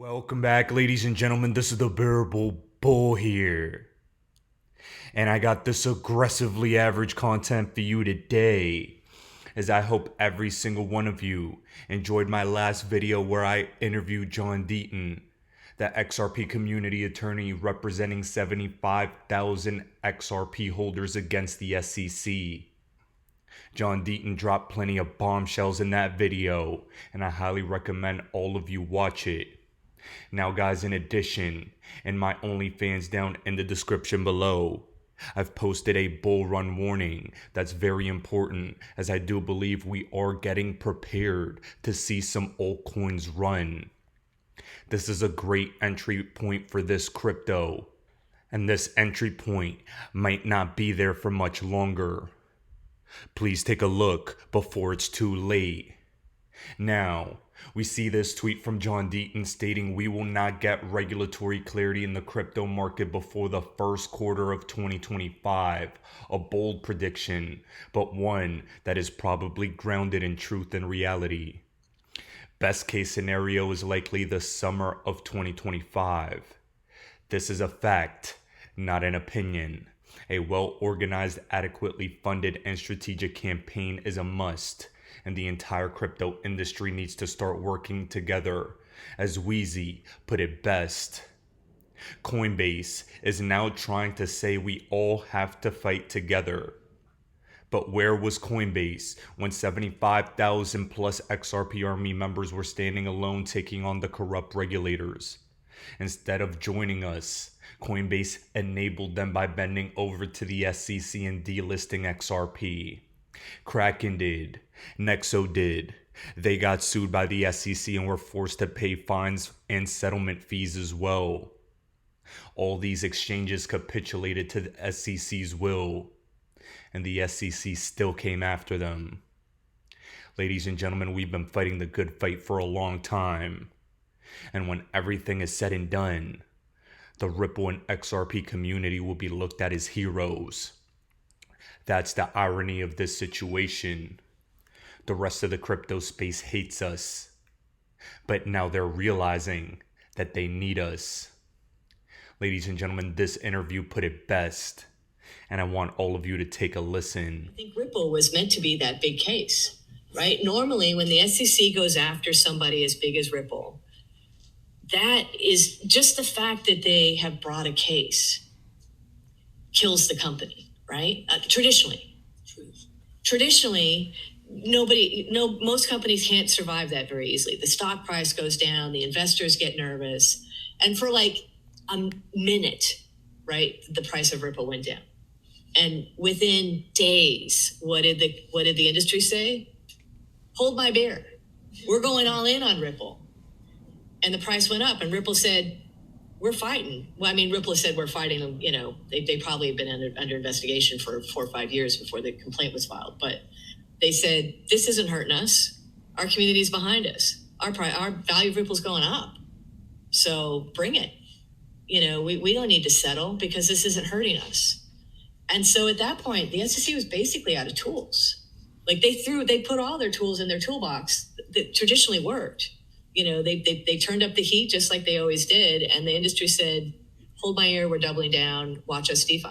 Welcome back, ladies and gentlemen. This is the Bearable Bull here. And I got this aggressively average content for you today, as I hope every single one of you enjoyed my last video where I interviewed John Deaton, the XRP community attorney representing 75,000 XRP holders against the SEC. John Deaton dropped plenty of bombshells in that video, and I highly recommend all of you watch it. Now guys, in addition, in my OnlyFans down in the description below, I've posted a bull run warning that's very important, as I do believe we are getting prepared to see some altcoins run. This is a great entry point for this crypto, and this entry point might not be there for much longer. Please take a look before it's too late. Now, we see this tweet from John Deaton stating we will not get regulatory clarity in the crypto market before the first quarter of 2025. A bold prediction, but one that is probably grounded in truth and reality. Best case scenario is likely the summer of 2025. This is a fact, not an opinion. A well-organized, adequately funded, and strategic campaign is a must, and the entire crypto industry needs to start working together. As Wheezy put it best, Coinbase is now trying to say we all have to fight together. But where was Coinbase when 75,000 plus XRP Army members were standing alone taking on the corrupt regulators? Instead of joining us, Coinbase enabled them by bending over to the SEC and delisting XRP. Kraken did. Nexo did. They got sued by the SEC and were forced to pay fines and settlement fees as well. All these exchanges capitulated to the SEC's will, and the SEC still came after them. Ladies and gentlemen, we've been fighting the good fight for a long time. And when everything is said and done, the Ripple and XRP community will be looked at as heroes. That's the irony of this situation. The rest of the crypto space hates us, but now they're realizing that they need us. Ladies and gentlemen, this interview put it best, and I want all of you to take a listen. I think Ripple was meant to be that big case, right? Normally, when the SEC goes after somebody as big as Ripple, that is just the fact that they have brought a case kills the company, right? Traditionally, most companies can't survive that very easily. The stock price goes down, the investors get nervous, and for like a minute, right, the price of Ripple went down. And within days, what did the industry say? Hold my beer. We're going all in on Ripple. And the price went up, and Ripple said, we're fighting. Well, I mean, Ripple said we're fighting, they probably have been under investigation for 4 or 5 years before the complaint was filed. But they said, this isn't hurting us. Our community's behind us. Our value of Ripple's going up. So bring it. We don't need to settle because this isn't hurting us. And so at that point, the SEC was basically out of tools. Like they put all their tools in their toolbox that traditionally worked. They turned up the heat just like they always did. And the industry said, hold my ear, we're doubling down, watch us DeFi.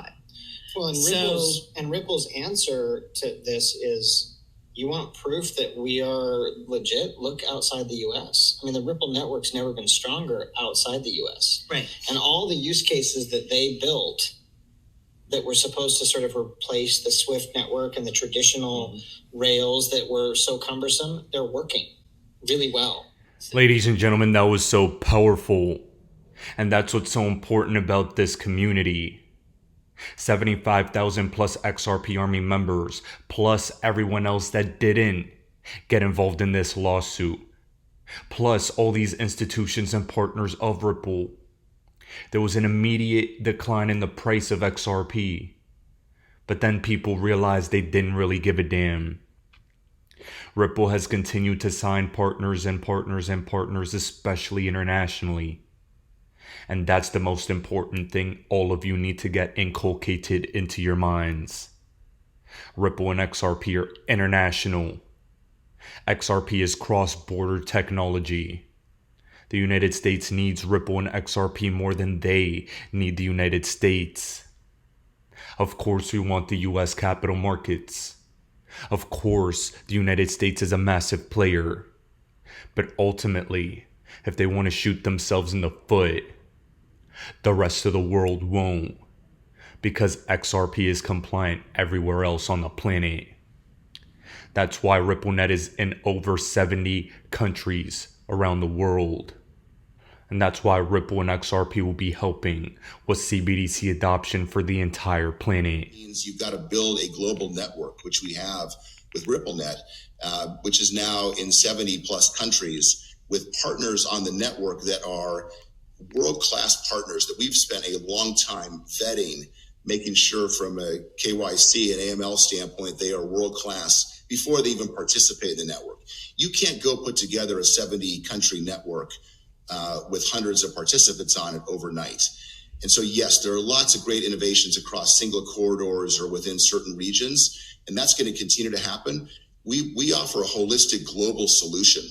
Well, and Ripple's answer to this is, you want proof that we are legit? Look outside the U.S. I mean, the Ripple network's never been stronger outside the U.S. Right. And all the use cases that they built that were supposed to sort of replace the SWIFT network and the traditional rails that were so cumbersome, they're working really well. Ladies and gentlemen, that was so powerful. And that's what's so important about this community. 75,000 plus XRP Army members, plus everyone else that didn't get involved in this lawsuit. Plus all these institutions and partners of Ripple. There was an immediate decline in the price of XRP. But then people realized they didn't really give a damn. Ripple has continued to sign partners and partners and partners, especially internationally. And that's the most important thing all of you need to get inculcated into your minds. Ripple and XRP are international. XRP is cross-border technology. The United States needs Ripple and XRP more than they need the United States. Of course, we want the US capital markets. Of course, the United States is a massive player. But ultimately, if they want to shoot themselves in the foot, the rest of the world won't. Because XRP is compliant everywhere else on the planet. That's why RippleNet is in over 70 countries around the world. And that's why Ripple and XRP will be helping with CBDC adoption for the entire planet. Means you've got to build a global network, which we have with RippleNet, which is now in 70 plus countries, with partners on the network that are world-class partners that we've spent a long time vetting, making sure from a KYC and AML standpoint, they are world-class before they even participate in the network. You can't go put together a 70 country network with hundreds of participants on it overnight. And so, yes, there are lots of great innovations across single corridors or within certain regions, and that's going to continue to happen. We offer a holistic global solution,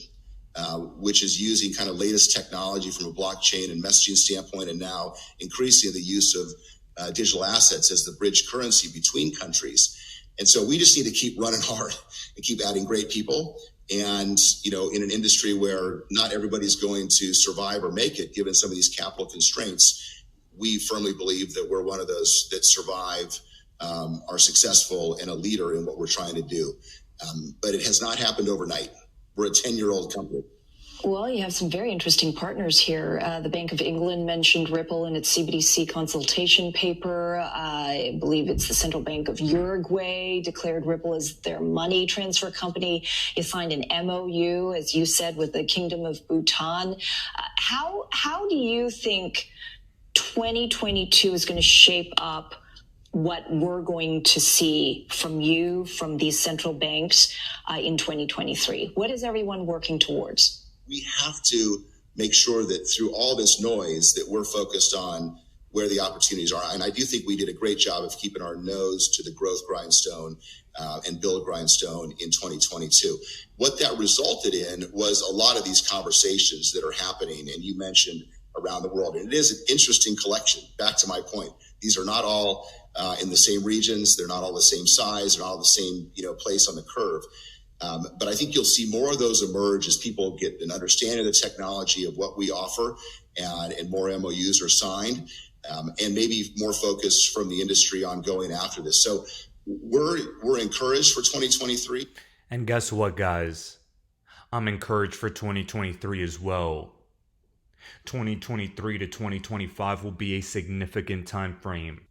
which is using kind of latest technology from a blockchain and messaging standpoint, and now increasing the use of digital assets as the bridge currency between countries. And so we just need to keep running hard and keep adding great people. And, in an industry where not everybody's going to survive or make it, given some of these capital constraints, we firmly believe that we're one of those that survive, are successful, and a leader in what we're trying to do. But it has not happened overnight. We're a 10-year-old company. Well, you have some very interesting partners here. The Bank of England mentioned Ripple in its CBDC consultation paper. I believe it's the Central Bank of Uruguay declared Ripple as their money transfer company. You signed an MOU, as you said, with the Kingdom of Bhutan. How do you think 2022 is going to shape up what we're going to see from you, from these central banks in 2023? What is everyone working towards? We have to make sure that through all this noise that we're focused on where the opportunities are. And I do think we did a great job of keeping our nose to the growth grindstone and build grindstone in 2022. What that resulted in was a lot of these conversations that are happening, and you mentioned around the world. And it is an interesting collection. Back to my point, these are not all in the same regions. They're not all the same size. They're not all the same place on the curve. But I think you'll see more of those emerge as people get an understanding of the technology of what we offer, and more MOUs are signed, and maybe more focus from the industry on going after this. So we're encouraged for 2023. And guess what, guys? I'm encouraged for 2023 as well. 2023 to 2025 will be a significant time frame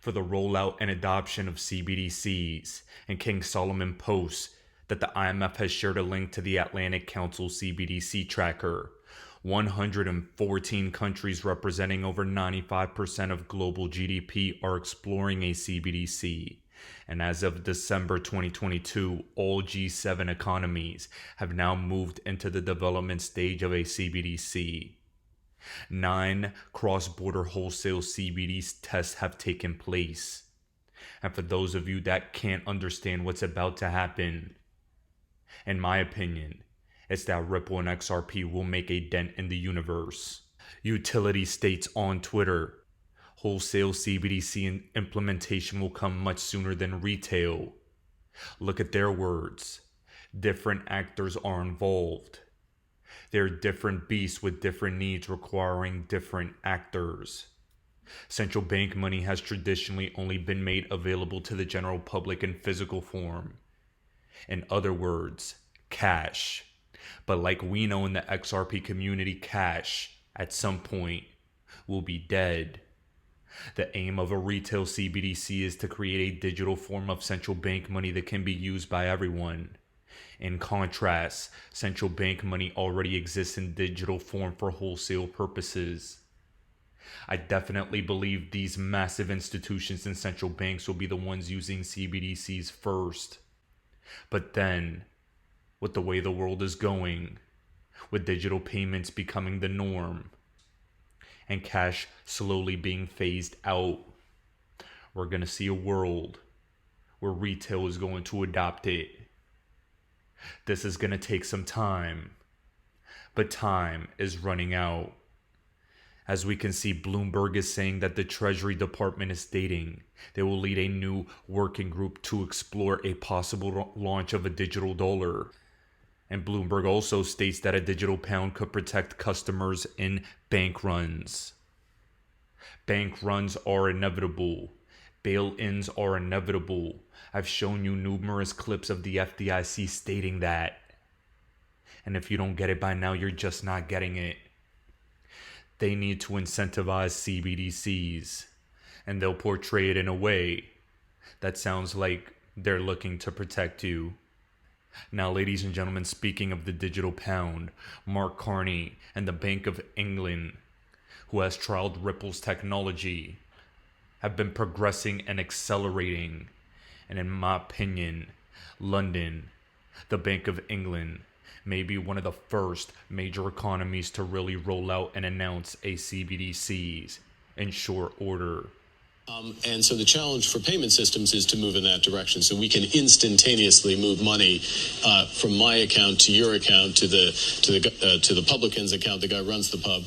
for the rollout and adoption of CBDCs, and King Solomon posts that the IMF has shared a link to the Atlantic Council CBDC tracker. 114 countries representing over 95% of global GDP are exploring a CBDC. And as of December 2022, all G7 economies have now moved into the development stage of a CBDC. 9 cross-border wholesale CBDC tests have taken place. And for those of you that can't understand what's about to happen, in my opinion, it's that Ripple and XRP will make a dent in the universe. Utility states on Twitter, wholesale CBDC implementation will come much sooner than retail. Look at their words. Different actors are involved. They're different beasts with different needs requiring different actors. Central bank money has traditionally only been made available to the general public in physical form. In other words, cash. But like we know in the XRP community, cash, at some point, will be dead. The aim of a retail CBDC is to create a digital form of central bank money that can be used by everyone. In contrast, central bank money already exists in digital form for wholesale purposes. I definitely believe these massive institutions and central banks will be the ones using CBDCs first. But then, with the way the world is going, with digital payments becoming the norm, and cash slowly being phased out, we're going to see a world where retail is going to adopt it. This is going to take some time, But time is running out. As we can see, Bloomberg is saying that the Treasury Department is stating they will lead a new working group to explore a possible launch of a digital dollar. And Bloomberg also states that a digital pound could protect customers in bank runs. Bank runs are inevitable. Bail-ins are inevitable. I've shown you numerous clips of the FDIC stating that. And if you don't get it by now, you're just not getting it. They need to incentivize CBDCs. And they'll portray it in a way that sounds like they're looking to protect you. Now, ladies and gentlemen, speaking of the digital pound, Mark Carney and the Bank of England, who has trialed Ripple's technology, have been progressing and accelerating. And in my opinion, London, the Bank of England, may be one of the first major economies to really roll out and announce a CBDCs in short order. And so the challenge for payment systems is to move in that direction, so we can instantaneously move money from my account to your account to the publican's account, the guy who runs the pub,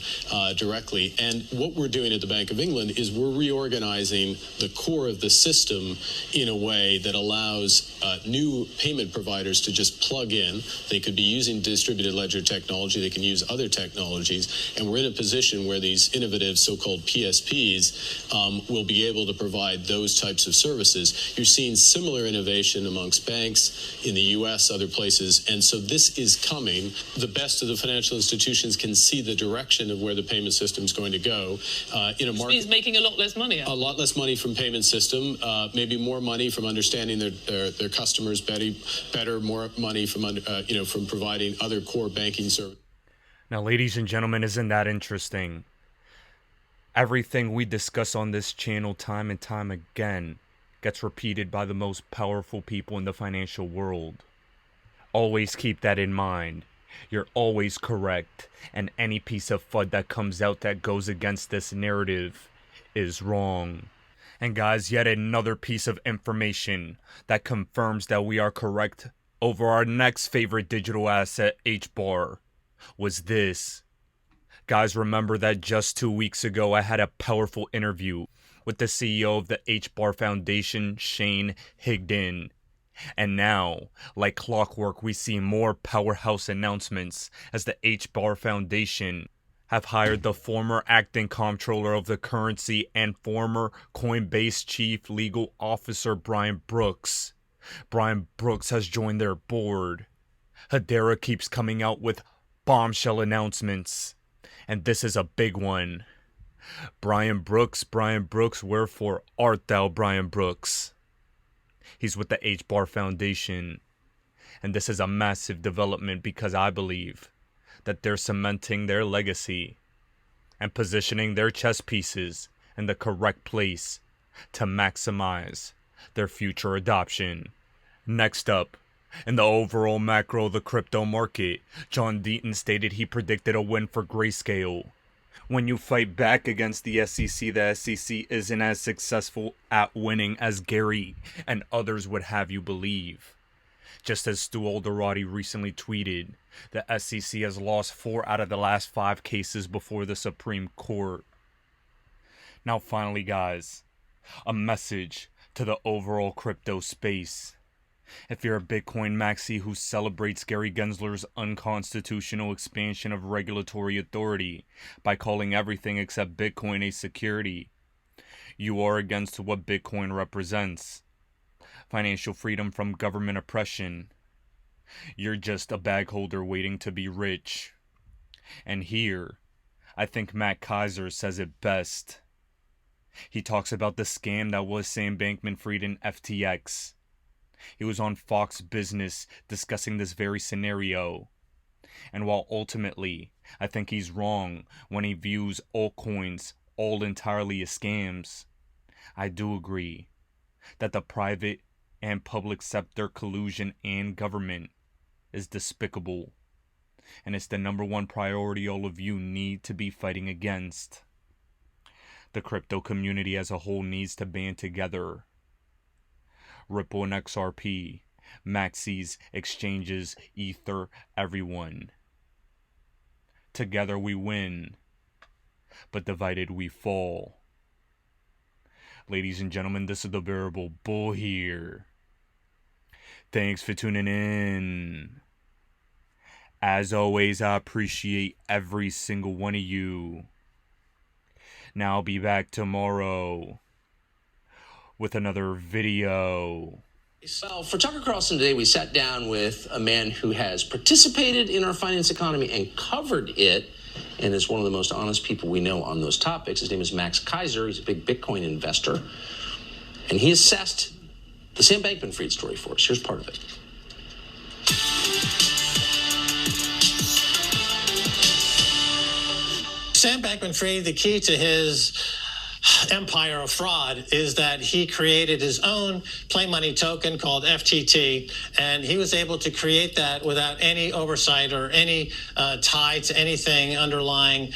directly. And what we're doing at the Bank of England is we're reorganizing the core of the system in a way that allows new payment providers to just plug in. They could be using distributed ledger technology. They can use other technologies. And we're in a position where these innovative so-called PSPs will be able to provide those types of services. You're seeing similar innovation amongst banks in the U.S., other places, and so this is coming. The best of the financial institutions can see the direction of where the payment system is going to go in a market. Means making a lot less money. A lot less money from payment system, maybe more money from understanding their customers better, more money from from providing other core banking services. Now, ladies and gentlemen, isn't that interesting? Everything we discuss on this channel time and time again gets repeated by the most powerful people in the financial world. Always keep that in mind. You're always correct, and any piece of FUD that comes out that goes against this narrative is wrong. And guys, yet another piece of information that confirms that we are correct over our next favorite digital asset, Hbar, was this. Guys, remember that just 2 weeks ago, I had a powerful interview with the CEO of the Hbar Foundation, Shane Higdon. And now, like clockwork, we see more powerhouse announcements as the Hbar Foundation have hired the former acting comptroller of the currency and former Coinbase chief legal officer Brian Brooks. Brian Brooks has joined their board. Hedera keeps coming out with bombshell announcements. And this is a big one. Brian Brooks, wherefore art thou, Brian Brooks? He's with the Hbar Foundation. And this is a massive development because I believe that they're cementing their legacy and positioning their chess pieces in the correct place to maximize their future adoption. Next up, in the overall macro of the crypto market, John Deaton stated he predicted a win for Grayscale. When you fight back against the SEC isn't as successful at winning as Gary and others would have you believe. Just as Stu Alderati recently tweeted, the SEC has lost 4 out of the last 5 cases before the Supreme Court. Now finally, guys, a message to the overall crypto space. If you're a Bitcoin maxi who celebrates Gary Gensler's unconstitutional expansion of regulatory authority by calling everything except Bitcoin a security, you are against what Bitcoin represents. Financial freedom from government oppression. You're just a bag holder waiting to be rich. And here, I think Matt Kaiser says it best. He talks about the scam that was Sam Bankman-Fried and FTX. He was on Fox Business discussing this very scenario. And while ultimately, I think he's wrong when he views altcoins all entirely as scams, I do agree that the private and public sector collusion and government is despicable. And it's the #1 priority all of you need to be fighting against. The crypto community as a whole needs to band together. Ripple and XRP, Maxis, exchanges, Ether, everyone. Together we win, but divided we fall. Ladies and gentlemen, this is the Bearable Bull here. Thanks for tuning in. As always, I appreciate every single one of you. Now I'll be back tomorrow with another video. So for Tucker Carlson today, we sat down with a man who has participated in our finance economy and covered it, and is one of the most honest people we know on those topics. His name is Max Keiser. He's a big Bitcoin investor, and he assessed the Sam Bankman-Fried story for us. Here's part of it. Sam Bankman-Fried, the key to his empire of fraud is that he created his own play money token called FTT, and he was able to create that without any oversight or any tie to anything underlying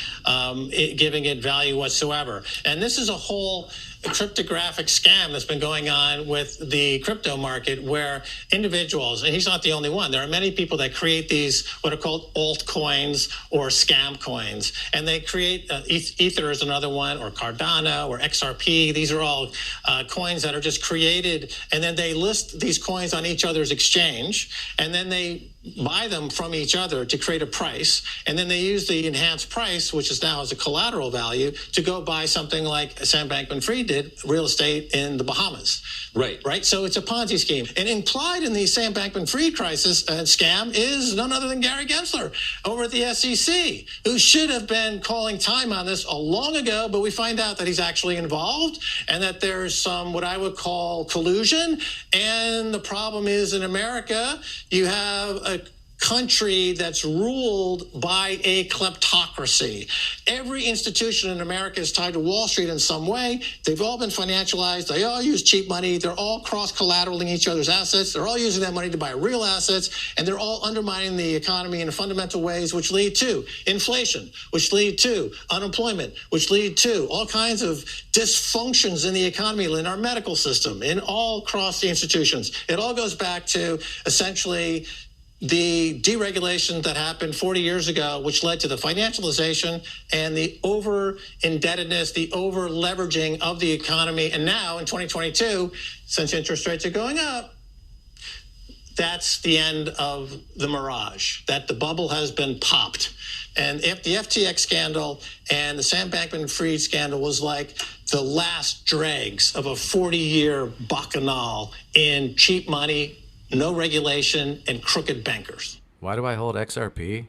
giving it value whatsoever. And this is a whole cryptographic scam that's been going on with the crypto market, where individuals, and he's not the only one, there are many people that create these what are called altcoins or scam coins, and they create Ether is another one, or Cardano or XRP. These are all coins that are just created, and then they list these coins on each other's exchange, and then they buy them from each other to create a price, and then they use the enhanced price, which is now as a collateral value, to go buy something like Sam Bankman-Fried did, real estate in the Bahamas. Right. So it's a Ponzi scheme. And implied in the Sam Bankman-Fried crisis scam is none other than Gary Gensler over at the SEC, who should have been calling time on this a long ago, but we find out that he's actually involved and that there's some what I would call collusion. And the problem is, in America, you have a country that's ruled by a kleptocracy. Every institution in America is tied to Wall Street in some way. They've all been financialized. They all use cheap money. They're all cross-collateralizing each other's assets. They're all using that money to buy real assets, and they're all undermining the economy in fundamental ways, which lead to inflation, which lead to unemployment, which lead to all kinds of dysfunctions in the economy, in our medical system, in all across the institutions. It all goes back to essentially the deregulation that happened 40 years ago, which led to the financialization and the over-indebtedness, the over-leveraging of the economy. And now in 2022, since interest rates are going up, that's the end of the mirage, that the bubble has been popped. And if the FTX scandal and the Sam Bankman-Fried scandal was like the last dregs of a 40-year bacchanal in cheap money, no regulation, and crooked bankers. Why do I hold XRP?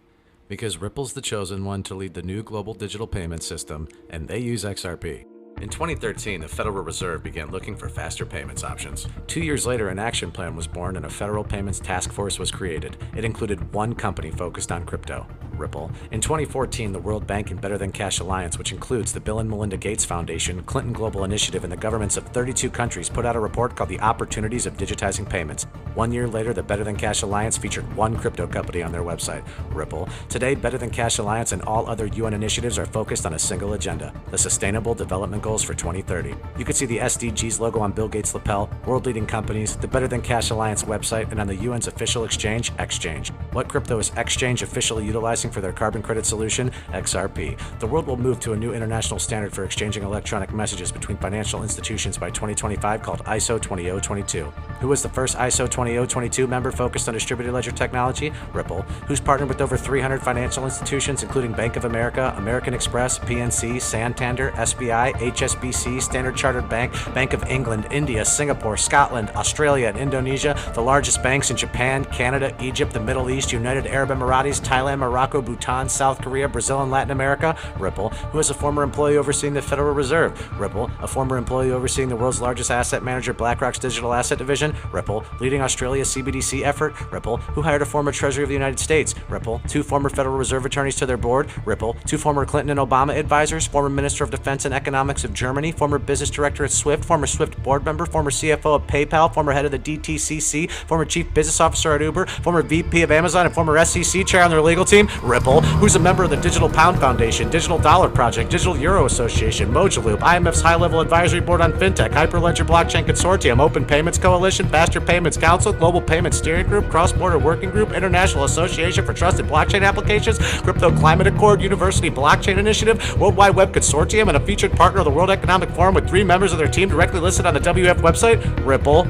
Because Ripple's the chosen one to lead the new global digital payment system, and they use XRP. In 2013, the Federal Reserve began looking for faster payments options. 2 years later, an action plan was born and a federal payments task force was created. It included one company focused on crypto, Ripple. In 2014, the World Bank and Better Than Cash Alliance, which includes the Bill and Melinda Gates Foundation, Clinton Global Initiative, and the governments of 32 countries, put out a report called The Opportunities of Digitizing Payments. 1 year later, the Better Than Cash Alliance featured one crypto company on their website, Ripple. Today, Better Than Cash Alliance and all other UN initiatives are focused on a single agenda, the Sustainable Development Goals for 2030. You can see the SDGs logo on Bill Gates' lapel, world-leading companies, the Better Than Cash Alliance website, and on the UN's official exchange, Exchange. What crypto is Exchange officially utilizing for their carbon credit solution? XRP. The world will move to a new international standard for exchanging electronic messages between financial institutions by 2025 called ISO 20022. Who was the first ISO 20022 member focused on distributed ledger technology? Ripple. Who's partnered with over 300 financial institutions, including Bank of America, American Express, PNC, Santander, SBI, HSBC, Standard Chartered Bank, Bank of England, India, Singapore, Scotland, Australia, and Indonesia, the largest banks in Japan, Canada, Egypt, the Middle East, United Arab Emirates, Thailand, Morocco, Bhutan, South Korea, Brazil, and Latin America? Ripple. Who is a former employee overseeing the Federal Reserve? Ripple. A former employee overseeing the world's largest asset manager, BlackRock's digital asset division? Ripple. Leading Australia's CBDC effort? Ripple. Who hired a former Treasury of the United States? Ripple. 2 former Federal Reserve attorneys to their board? Ripple. 2 former Clinton and Obama advisors? Former Minister of Defense and Economics of Germany? Former business director at Swift? Former Swift board member? Former CFO of PayPal? Former head of the DTCC? Former chief business officer at Uber? Former VP of Amazon? Amazon and former SEC chair on their legal team. Ripple, who's a member of the Digital Pound Foundation, Digital Dollar Project, Digital Euro Association, Mojaloop, IMF's High-Level Advisory Board on FinTech, Hyperledger Blockchain Consortium, Open Payments Coalition, Faster Payments Council, Global Payments Steering Group, Cross-Border Working Group, International Association for Trusted Blockchain Applications, Crypto Climate Accord, University Blockchain Initiative, World Wide Web Consortium, and a featured partner of the World Economic Forum with 3 members of their team directly listed on the WF website, Ripple.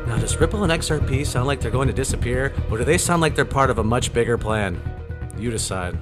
Now, does Ripple and XRP sound like they're going to disappear, or do they sound like they're part of a much bigger plan? You decide.